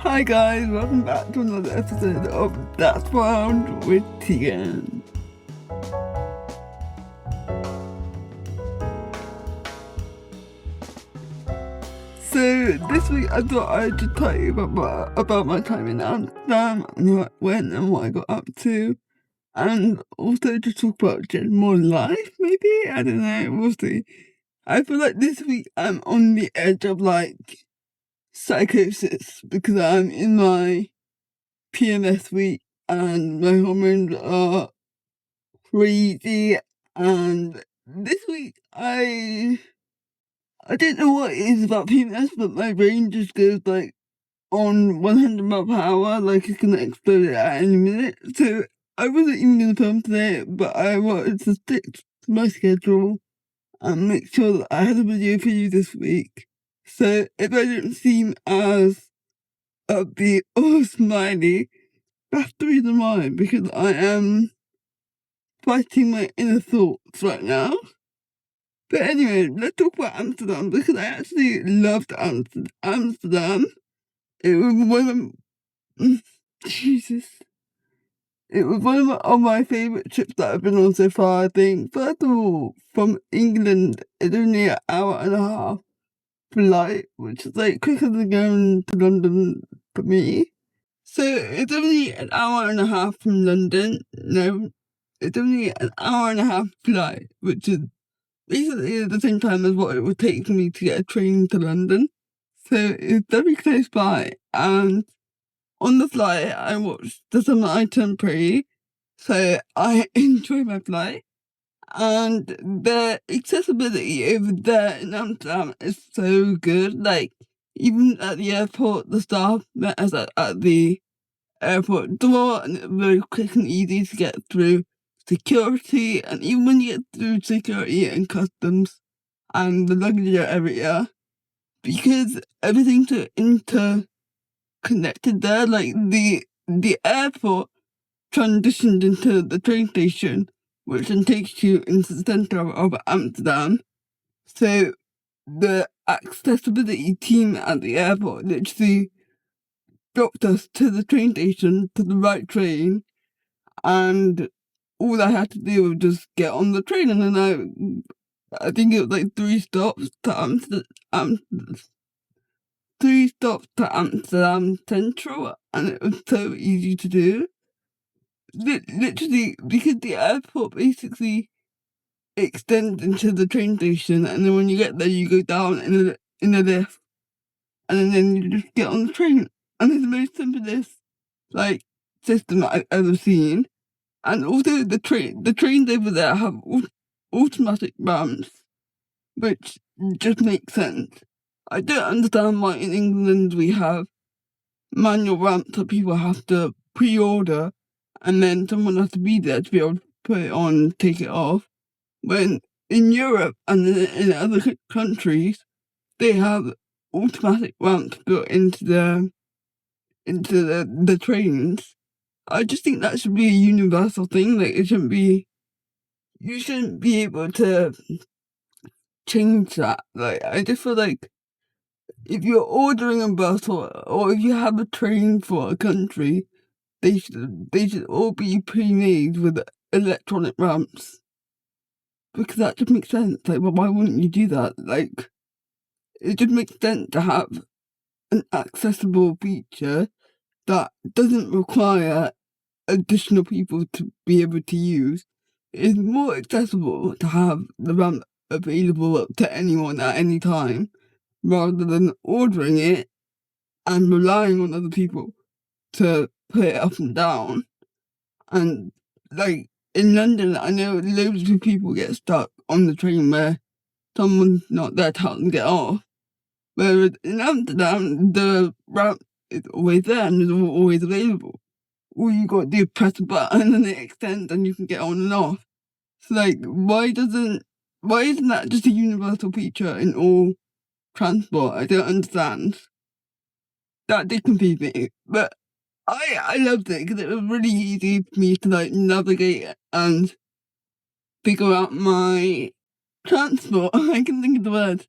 Hi guys, welcome back to another episode of That's Wild with Tegan. So this week I thought I'd just tell you about my time in Amsterdam and who I went and what I got up to, and also to talk about general life. Maybe, I don't know. We'll see. I feel like this week I'm on the edge of psychosis because I'm in my PMS week and my hormones are crazy. And this week I don't know what it is about PMS, but my brain just goes on 100 miles per hour, like it's gonna explode at any minute. So I wasn't even gonna film today, but I wanted to stick to my schedule and make sure that I had a video for you this week. So if I don't seem as upbeat or smiley, that's the reason why, because I am fighting my inner thoughts right now. But anyway, let's talk about Amsterdam, because I actually loved Amsterdam. It was one of Jesus. It was one of my favourite trips that I've been on so far, I think. First of all, from England, it's only an hour and a half flight, which is quicker than going to London for me. So it's only an hour and a half from London. No, it's only an hour and a half flight, which is basically at the same time as what it would take for me to get a train to London. So it's very close by. And on the flight, I watched The Summer I Turned Pretty. So I enjoyed my flight. And the accessibility over there in Amsterdam is so good. Even at the airport, the staff met us at the airport door, and it's very quick and easy to get through security. And even when you get through security and customs and the luggage area, because everything's so interconnected there, the airport transitioned into the train station, which then takes you into the centre of Amsterdam. So the accessibility team at the airport literally dropped us to the train station, to the right train, and all I had to do was just get on the train, and then I think it was 3 stops to Central, and it was so easy to do. Literally, because the airport basically extends into the train station, and then when you get there, you go down in a lift, and then you just get on the train. And it's the most simplest system that I've ever seen. And also the trains over there have automatic ramps, which just makes sense. I don't understand why in England we have manual ramps that people have to pre-order, and then someone has to be there to be able to put it on, take it off. When in Europe and in other countries, they have automatic ramps built into the trains. I just think that should be a universal thing. You shouldn't be able to change that. I just feel like if you're ordering a bus or if you have a train for a country, they should all be pre-made with electronic ramps. Because that just makes sense. Well, why wouldn't you do that? It just makes sense to have an accessible feature that doesn't require additional people to be able to use. It's more accessible to have the ramp available to anyone at any time, rather than ordering it and relying on other people to put it up and down. And in London, I know loads of people get stuck on the train where someone's not there to help them get off. Whereas in Amsterdam, the ramp is always there and is always available. All you got to do is press a button and it extends and you can get on and off. So why isn't that just a universal feature in all transport? I don't understand. That did confuse me, but I loved it because it was really easy for me to navigate and figure out my transport. I can think of the word.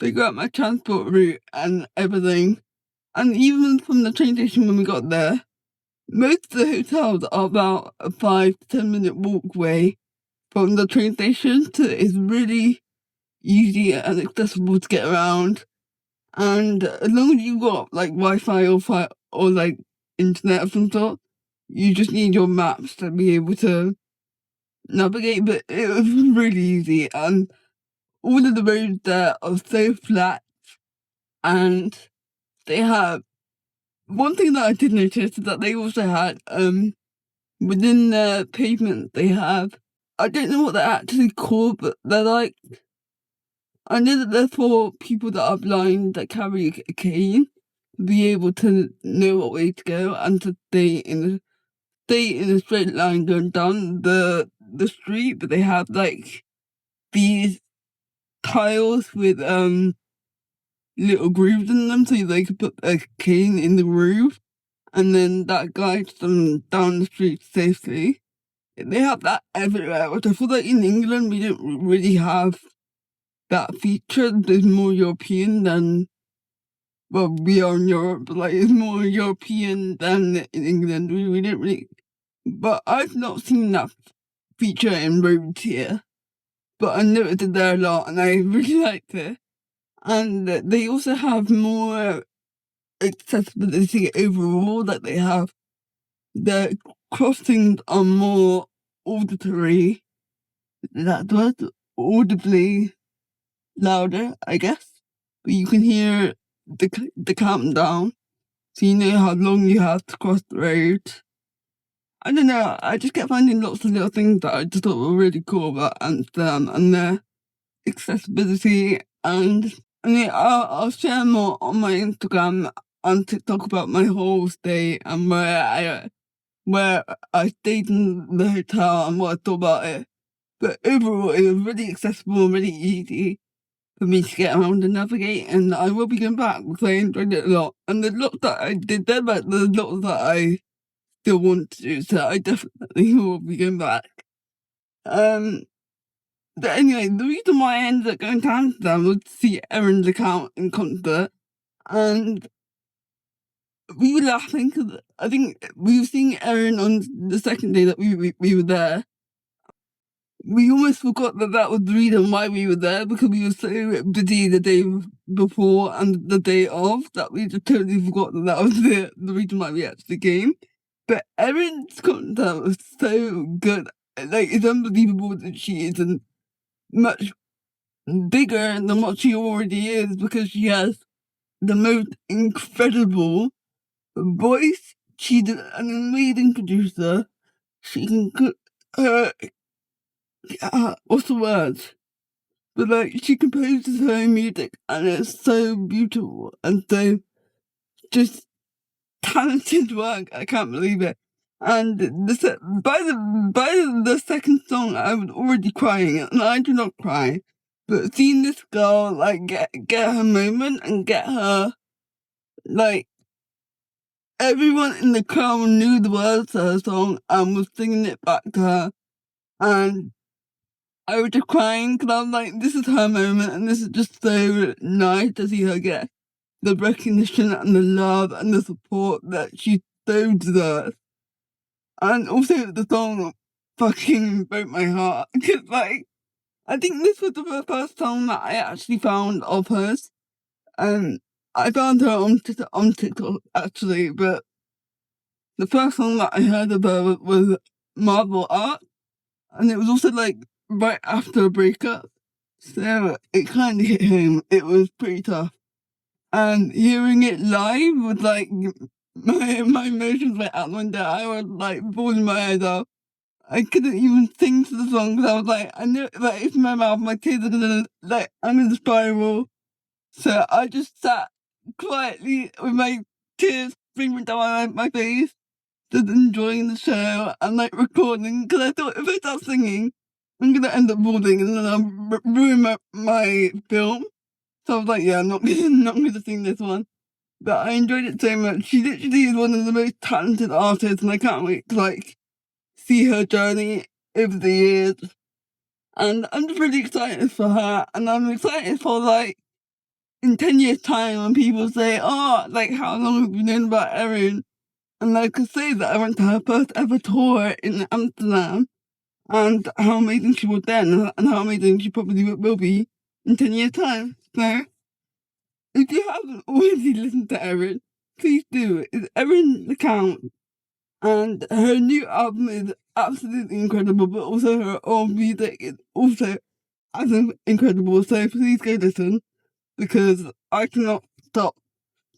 Figure out my transport route and everything. And even from the train station when we got there, most of the hotels are about a 5 to 10 minute walk away from the train station, so it's really easy and accessible to get around. And as long as you got like Wi-Fi or like internet of some sort, you just need your maps to be able to navigate. But it was really easy, and all of the roads there are so flat, and they have one thing that I did notice is that they also had within the pavement they have, I don't know what they're actually called, but they're like, I know that they're for people that are blind that carry a cane to be able to know what way to go and to stay in a straight line going down the street. But they have like these tiles with little grooves in them, so they could put a cane in the groove, and then that guides them down the street safely. They have that everywhere, which I feel like in England we don't really have that feature. There's more European than, well, we are in Europe, but like it's more European than in England. We don't really, but I've not seen that feature in roads here. But I noticed it there a lot, and I really liked it. And they also have more accessibility overall. That they have the crossings are more auditory. That word, audibly louder, I guess. But you can hear the countdown, so you know how long you have to cross the road. I don't know, I just kept finding lots of little things that I just thought were really cool about Amsterdam and their accessibility. And I mean, I'll share more on my Instagram and TikTok about my whole stay and where I stayed in the hotel and what I thought about it. But overall, it was really accessible and really easy for me to get around and navigate, and I will be going back because I enjoyed it a lot. And there's lots that I did there, but there's lots that I still want to do, so I definitely will be going back. Um, but anyway, the reason why I ended up going to Amsterdam was to see Erin LeCount in concert, and we were laughing because I think we were seeing Erin on the second day that we were there. We almost forgot that that was the reason why we were there, because we were so busy the day before and the day of that we just totally forgot that that was the reason why we actually came. But Erin's concert was so good. Like, it's unbelievable that she is much bigger than what she already is, because she has the most incredible voice. She's an amazing producer. She can cook what's the word? But like, she composes her own music, and it's so beautiful and so just talented work. I can't believe it. And by the second song, I was already crying, and I do not cry. But seeing this girl like get her moment and get her, like, everyone in the crowd knew the words to her song and was singing it back to her, and I was just crying because I was like, this is her moment, and this is just so nice to see her get the recognition and the love and the support that she so deserves. And also, the song fucking broke my heart because, like, I think this was the first song that I actually found of hers. And I found her on TikTok actually, but the first song that I heard of her was Marble Art, and it was also like right after a breakup. So it kind of hit home. It was pretty tough. And hearing it live was like, my emotions went out the window. I was like bawling my eyes out. I couldn't even sing to the song because I was like, I knew that if my mouth, my tears are gonna, like, I'm gonna spiral. So I just sat quietly with my tears streaming down my face, just enjoying the show and like recording, because I thought if I start singing, I'm gonna end up bawling and then I'll ruin my film. So I was like, yeah, I'm not gonna sing this one. But I enjoyed it so much. She literally is one of the most talented artists, and I can't wait to like see her journey over the years. And I'm just really excited for her, and I'm excited for like in 10 years' time, when people say, "Oh, like, how long have you known about Erin?" And I could say that I went to her first ever tour in Amsterdam, and how amazing she was then, and how amazing she probably will be in 10 years' time. So, if you haven't already listened to Erin, please do. It's Erin LeCount, and her new album is absolutely incredible, but also her old music is also as incredible. So please go listen, because I cannot stop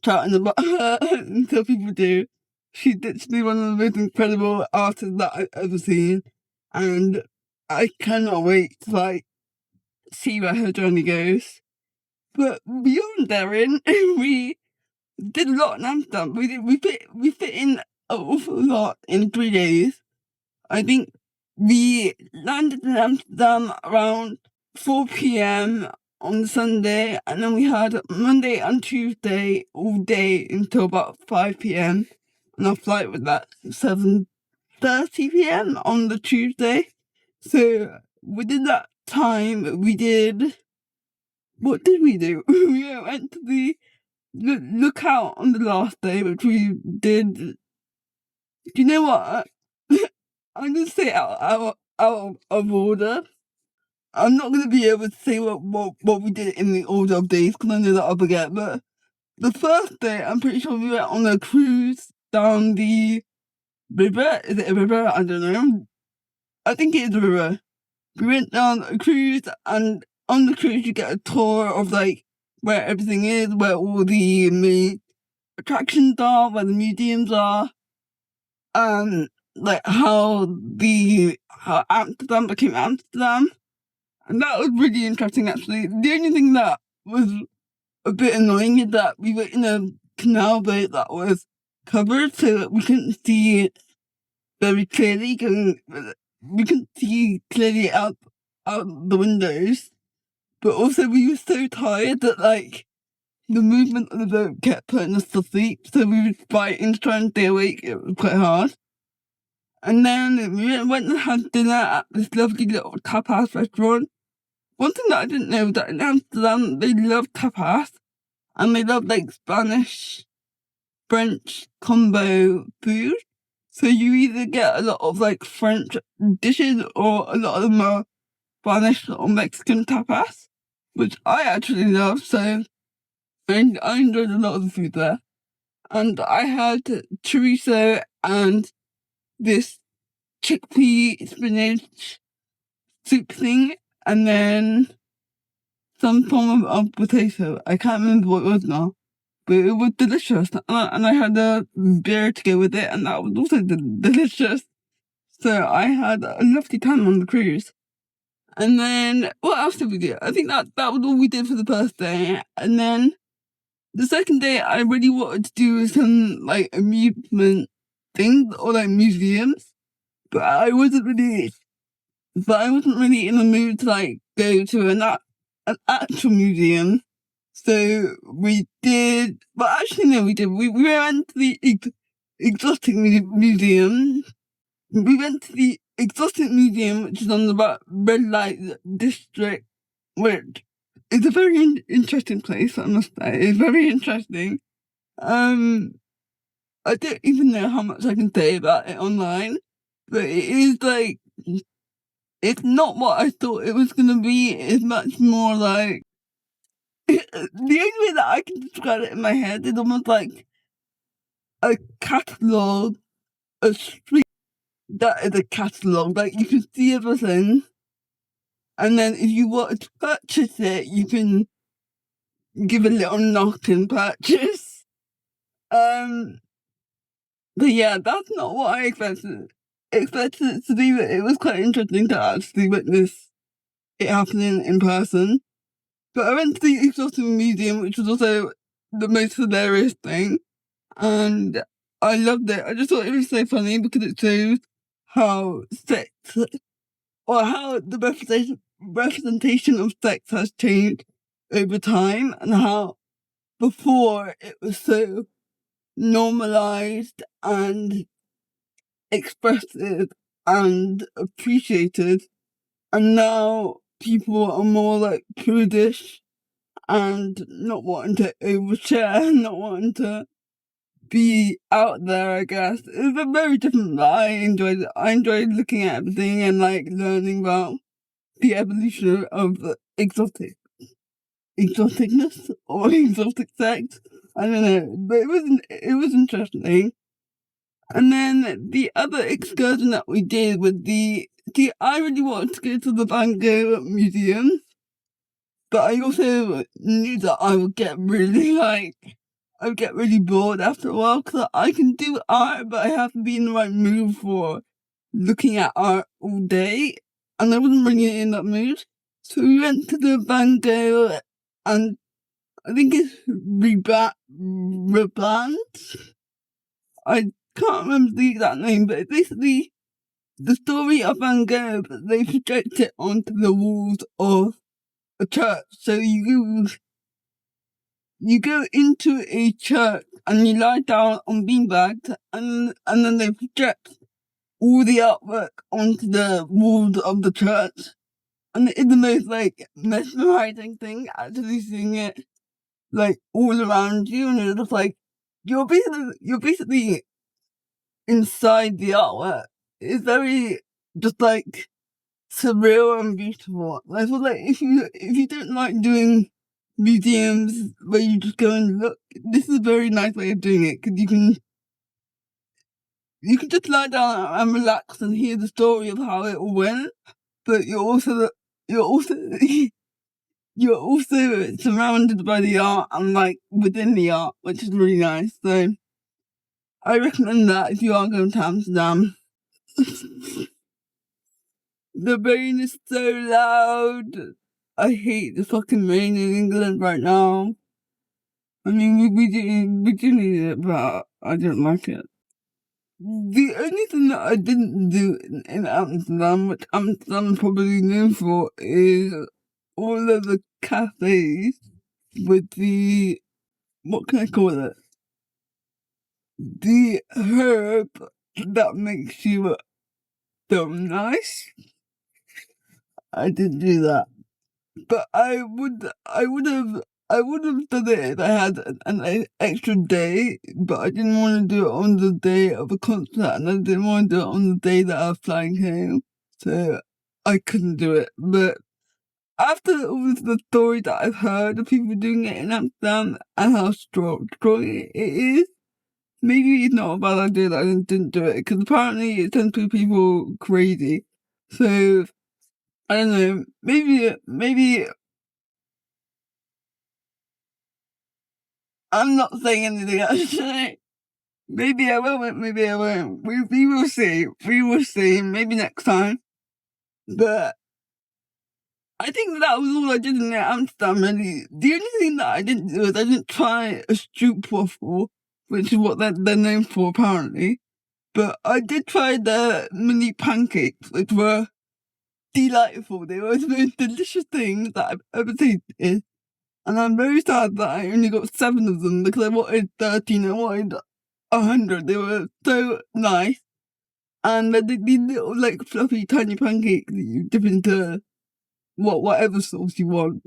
chatting about her until people do. She's literally one of the most incredible artists that I've ever seen, and I cannot wait to see where her journey goes. But beyond Darren, we did a lot in Amsterdam. We fit in an awful lot in 3 days. I think we landed in Amsterdam around 4 p.m. on Sunday, and then we had Monday and Tuesday all day until about 5 p.m. And our flight was at 7:30 p.m. on the Tuesday. So within that time, we did. What did we do? We went to the lookout on the last day, which we did. Do you know what? I'm gonna say out of order. I'm not gonna be able to say what we did in the order of days, because I know that I'll forget. But the first day, I'm pretty sure we went on a cruise down the river. Is it a river? I don't know. I think it is a river. We went down a cruise, and on the cruise you get a tour of where everything is, where all the main attractions are, where the museums are, like how Amsterdam became Amsterdam. And that was really interesting, actually. The only thing that was a bit annoying is that we were in a canal boat that was covered, so that we couldn't see it very clearly. We couldn't see clearly out the windows. But also, we were so tired that the movement of the boat kept putting us to sleep. So we were fighting to try and stay awake. It was quite hard. And then we went and had dinner at this lovely little tapas restaurant. One thing that I didn't know was that in Amsterdam, they love tapas, and they love Spanish, French combo food. So you either get a lot of French dishes, or a lot of them are Spanish or Mexican tapas, which I actually love. So I enjoyed a lot of the food there. And I had chorizo and this chickpea spinach soup thing, and then some form of potato. I can't remember what it was now, but it was delicious. And I had a beer to go with it, and that was also delicious. So I had a lovely time on the cruise. And then, what else did we do? I think that was all we did for the first day. And then the second day, I really wanted to do some amusement things, or museums, but I wasn't really in the mood to go to an actual museum. So we did, but actually no, we did. We went to the exotic museum. We went to the exotic museum, which is on the red light district, which is a very interesting place. I must say, it's very interesting. I don't even know how much I can say about it online, but it is it's not what I thought it was gonna be. It's much more the only way that I can describe it in my head is almost like a catalogue, a street that is a catalogue. You can see everything, and then if you want to purchase it, you can give a little knock and purchase. But yeah, that's not what I expected. Expected it to be, but it was quite interesting to actually witness it happening in person. But I went to the Exotic Museum, which was also the most hilarious thing, and I loved it. I just thought it was so funny because it shows how sex, or how the representation of sex has changed over time, and how before it was so normalized and expressive and appreciated, and now people are more prudish and not wanting to overshare, not wanting to be out there, I guess. It was a very different, but I enjoyed it. I enjoyed looking at everything and like learning about the evolution of exoticness or exotic sex. I don't know, but it was interesting. And then the other excursion that we did was I really wanted to go to the Van Gogh Museum, but I also knew that I would get really bored after a while, because I can do art, but I have to be in the right mood for looking at art all day, and I wasn't really in that mood. So we went to the Van Gogh, and I think it's Rebrand. I can't remember the exact name, but it's basically the story of Van Gogh, but they project it onto the walls of a church. So you go into a church and you lie down on beanbags, and then they project all the artwork onto the walls of the church. And it's the most like mesmerizing thing, actually seeing it like all around you, and it's just like you're basically inside the artwork. It's very just like surreal and beautiful. I feel like if you don't like doing museums where you just go and look, this is a very nice way of doing it, because you can just lie down and relax and hear the story of how it all went, but you're also you're also surrounded by the art and like within the art, which is really nice. So I recommend that if you are going to Amsterdam. The rain is so loud. I hate the fucking rain in England right now. I mean, we do need it, but I don't like it. The only thing that I didn't do in Amsterdam, which Amsterdam is probably known for, is all of the cafes with the, what can I call it? The herb that makes you feel nice. I didn't do that. But I would have done it if I had an extra day, but I didn't want to do it on the day of a concert, and I didn't want to do it on the day that I was flying home, so I couldn't do it. But after all the stories that I've heard of people doing it in Amsterdam and how strong it is, maybe it's not a bad idea that I didn't do it, because apparently it sends people crazy. So I don't know, maybe I'm not saying anything actually. Maybe I will, maybe I won't. We will see. We will see. Maybe next time. But I think that was all I did in Amsterdam, really. The only thing that I didn't do is I didn't try a stroopwafel, which is what they're known for apparently. But I did try the mini pancakes, which were delightful. They were the most delicious things that I've ever tasted. And I'm very sad that I only got 7 of them, because I wanted 13, I wanted 100. They were so nice. And these little, like, fluffy, tiny pancakes that you dip into whatever sauce you want.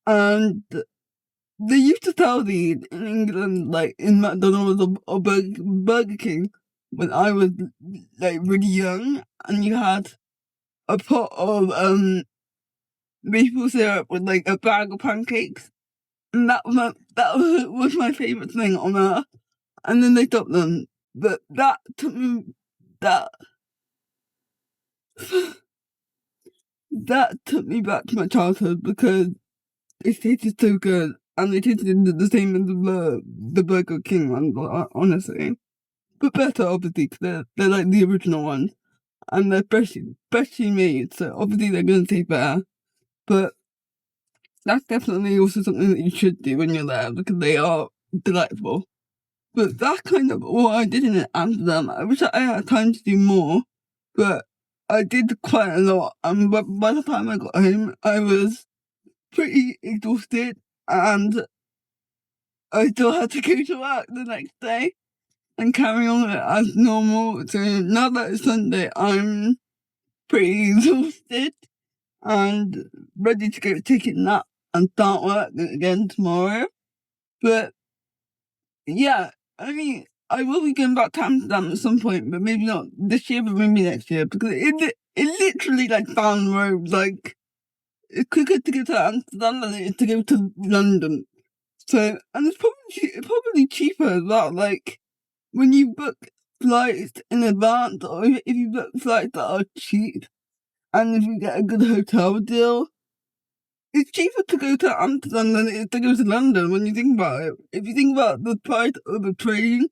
And they used to sell these in England, like, in McDonald's or Burger King when I was, like, really young. And you had a pot of, maple syrup with, like, a bag of pancakes. And that was my favourite thing on earth. And then they stopped them. But that took me, that took me back to my childhood, because it tasted so good, and it tasted the same as the Burger King ones, honestly. But better, obviously, because they're like the original ones, and they're freshly made, so obviously they're going to taste better. But that's definitely also something that you should do when you're there, because they are delightful. But that's kind of all I did in Amsterdam. I wish I had time to do more, but I did quite a lot. And by the time I got home, I was pretty exhausted, and I still had to go to work the next day and carry on as normal. So now that it's Sunday, I'm pretty exhausted and ready to go take a nap and start work again tomorrow. But yeah, I mean, I will be going back to Amsterdam at some point, but maybe not this year, but maybe next year, because it literally like down the road, like it's quicker to go to Amsterdam than it is to go to London. So, and it's probably cheaper as well. Like when you book flights in advance, or if you book flights that are cheap, and if you get a good hotel deal, it's cheaper to go to Amsterdam than it is to go to London when you think about it. If you think about the price of a train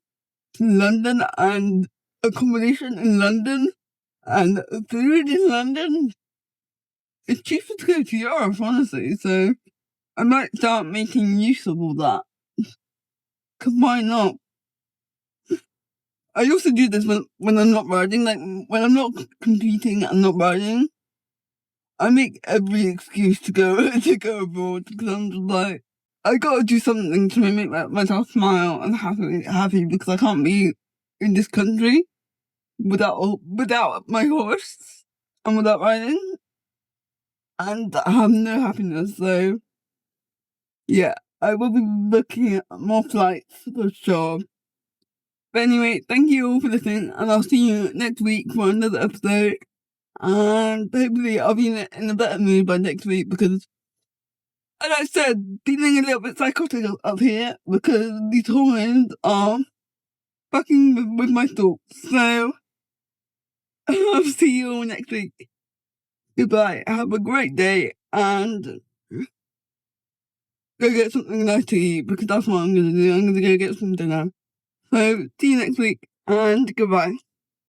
to London and accommodation in London and food in London, it's cheaper to go to Europe, honestly. So I might start making use of all that. Because why not? I also do this when I'm not riding, like when I'm not competing and not riding. I make every excuse to go abroad because I'm just like, I gotta do something to make myself smile and happy because I can't be in this country without my horse and without riding, and I have no happiness. So yeah, I will be looking at more flights for sure. But anyway, thank you all for listening, and I'll see you next week for another episode. And hopefully I'll be in a better mood by next week because, as I said, feeling a little bit psychotic up here because these hormones are fucking with my thoughts. So I'll see you all next week. Goodbye. Have a great day and go get something nice to eat because that's what I'm going to do. I'm going to go get some dinner. So see you next week and goodbye.